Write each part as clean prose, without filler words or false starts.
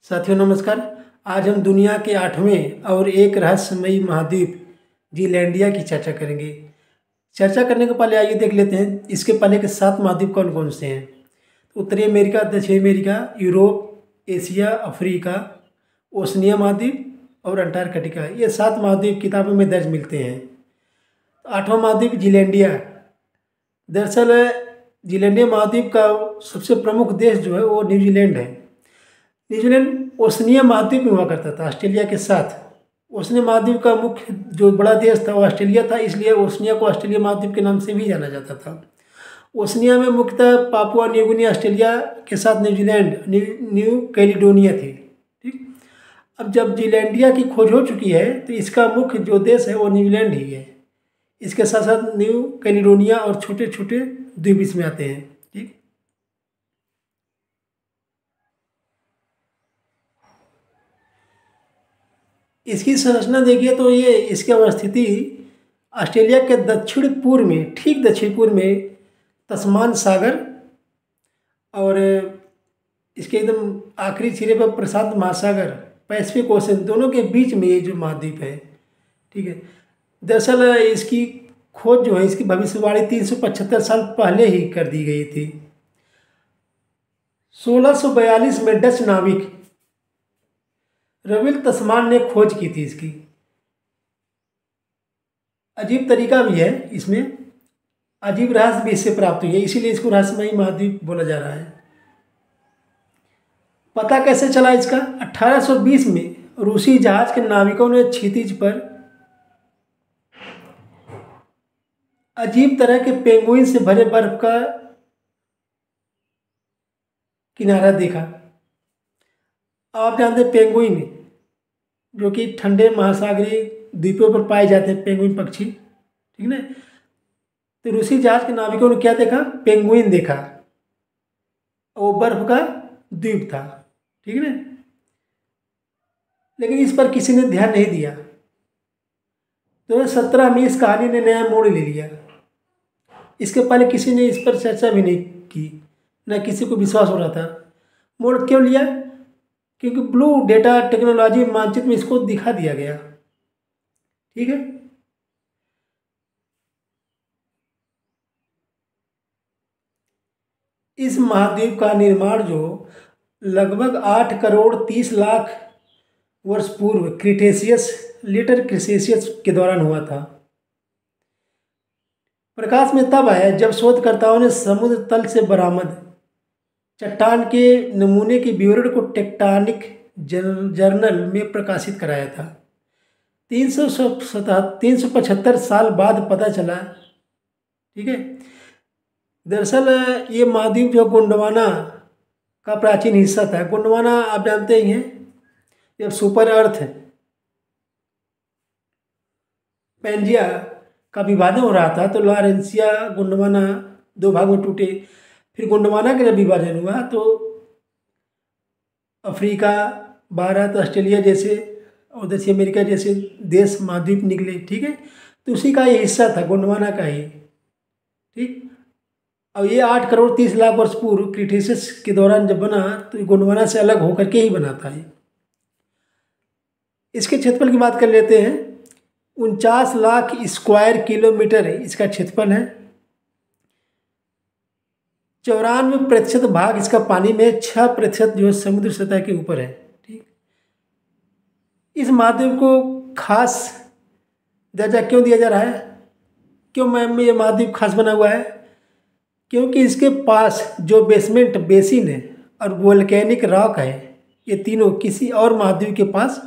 साथियों नमस्कार। आज हम दुनिया के 8वें और एक रहस्यमयी महाद्वीप जीलैंडिया की चर्चा करेंगे। चर्चा करने के पहले आइए देख लेते हैं इसके पहले के 7 महाद्वीप कौन कौन से हैं। उत्तरी अमेरिका, दक्षिणी America, Europe, Asia, Africa, Oceania महाद्वीप और अंटार्कटिका। ये 7 महाद्वीप किताबों में दर्ज मिलते हैं। 8वां महाद्वीप जीलैंडिया। दरअसल जीलैंडिया महाद्वीप का सबसे प्रमुख देश जो है वो न्यूजीलैंड है। न्यूजीलैंड ओशनिया महाद्वीप में हुआ करता था ऑस्ट्रेलिया के साथ। ओशनिया महाद्वीप का मुख्य जो बड़ा देश था वो ऑस्ट्रेलिया था, इसलिए ओशनिया को ऑस्ट्रेलिया महाद्वीप के नाम से भी जाना जाता था। ओशनिया में मुख्यतः पापुआ न्यू गिनी ऑस्ट्रेलिया के साथ न्यूजीलैंड, न्यू कैलिडोनिया थी। ठीक, अब जब जीलैंडिया की खोज हो चुकी है तो इसका मुख्य जो देश है वो न्यूजीलैंड ही है। इसके साथ साथ न्यू कैलिडोनिया और छोटे छोटे द्वीप इसमें आते हैं। ठीक, इसकी संरचना देखिए तो ये इसकी अवस्थिति ऑस्ट्रेलिया के दक्षिण पूर्व में, ठीक दक्षिण पूर्व में तस्मान सागर और इसके एकदम आखिरी सिरे पर प्रशांत महासागर, पैसिफिक ओशन, दोनों के बीच में ये जो महाद्वीप है। ठीक है, दरअसल इसकी खोज जो है, इसकी भविष्यवाणी 375 साल पहले ही कर दी गई थी। 1642 में डच नाविक रविल तस्मान ने खोज की थी इसकी। अजीब तरीका भी है इसमें, अजीब रहस्य भी इससे प्राप्त हुई है, इसीलिए इसको रहस्यमयी महाद्वीप बोला जा रहा है। पता कैसे चला इसका? 1820 में रूसी जहाज के नाविकों ने क्षितिज पर अजीब तरह के पेंगुइन से भरे बर्फ का किनारा देखा। आप जानते हैं पेंगुइन जो कि ठंडे महासागरीय द्वीपों पर पाए जाते हैं, पेंगुइन पक्षी, ठीक ना। तो रूसी जहाज के नाविकों ने क्या देखा? पेंगुइन देखा, वो बर्फ का द्वीप था, ठीक ना। लेकिन इस पर किसी ने ध्यान नहीं दिया। 2017 में इस कहानी ने नया मोड़ ले लिया। इसके पहले किसी ने इस पर चर्चा भी नहीं की, न किसी को विश्वास हो रहा था। मोड़ क्यों लिया? क्योंकि ब्लू डेटा टेक्नोलॉजी मानचित्र में इसको दिखा दिया गया। ठीक है, इस महाद्वीप का निर्माण जो लगभग 8 करोड़ 30 लाख वर्ष पूर्व क्रिटेशियस, लेटर क्रिटेशियस के दौरान हुआ था। प्रकाश में तब आया जब शोधकर्ताओं ने समुद्र तल से बरामद चट्टान के नमूने के विवरण को टेक्टोनिक जर्नल में प्रकाशित कराया था। 375 साल बाद पता चला। ठीक है, दरअसल ये महाद्वीप जो गोंडवाना का प्राचीन हिस्सा था। गोंडवाना आप जानते ही हैं, जब सुपर अर्थ पैंजिया का विभाजन हो रहा था तो लॉरेंसिया गोंडवाना 2 भाग में टूटे। फिर गोंडवाना का जब विभाजन हुआ तो अफ्रीका, भारत, ऑस्ट्रेलिया जैसे और दक्षिण अमेरिका जैसे देश महाद्वीप निकले। ठीक है, तो उसी का ये हिस्सा था, गोंडवाना का ही। ठीक, और ये 8 करोड़ 30 लाख वर्ष पूर्व क्रिटेशियस के दौरान जब बना तो गोंडवाना से अलग होकर के ही बना था ये। इसके क्षेत्रफल की बात कर लेते हैं। 49 लाख स्क्वायर किलोमीटर इसका क्षेत्रफल है। 94% भाग इसका पानी में, 6% जो है समुद्र सतह के ऊपर है। ठीक, इस महाद्वीप को खास दर्जा क्यों दिया जा रहा है? क्यों मैम ये महाद्वीप खास बना हुआ है? क्योंकि इसके पास जो बेसमेंट बेसिन है और वोल्केनिक रॉक है, ये तीनों किसी और महाद्वीप के पास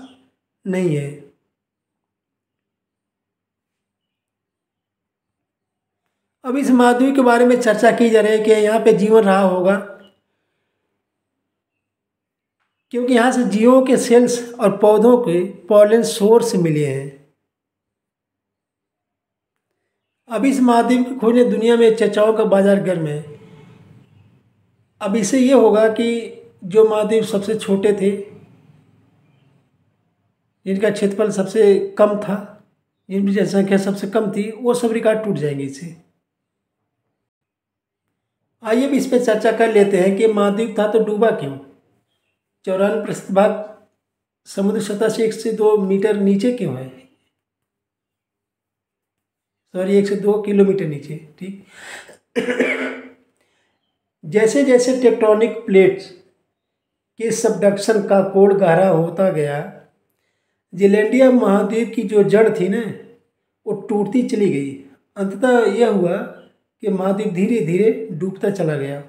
नहीं है। अब इस महाद्वीप के बारे में चर्चा की जा रही है कि यहाँ पे जीवन रहा होगा, क्योंकि यहाँ से जीवों के सेल्स और पौधों के पॉलन सोर्स मिले हैं। अब इस महाद्वीप की खोज ने दुनिया में चर्चाओं का बाजार गर्म है। अब इससे ये होगा कि जो महाद्वीप सबसे छोटे थे, जिनका क्षेत्रफल सबसे कम था, जिनकी जनसंख्या सबसे कम थी, वो सब रिकॉर्ड टूट जाएंगे इससे। आइए भी इस पर चर्चा कर लेते हैं कि महाद्वीप था तो डूबा क्यों। 94% भाग समुद्र सतह से 1 से 2 मीटर नीचे क्यों है? सॉरी, 1 से 2 किलोमीटर नीचे। ठीक। जैसे जैसे टेक्टोनिक प्लेट्स के सबडक्शन का कोण गहरा होता गया, जीलैंडिया महाद्वीप की जो जड़ थी ना, वो टूटती चली गई। अंततः यह हुआ कि महाद्वीप धीरे धीरे डूबता चला गया।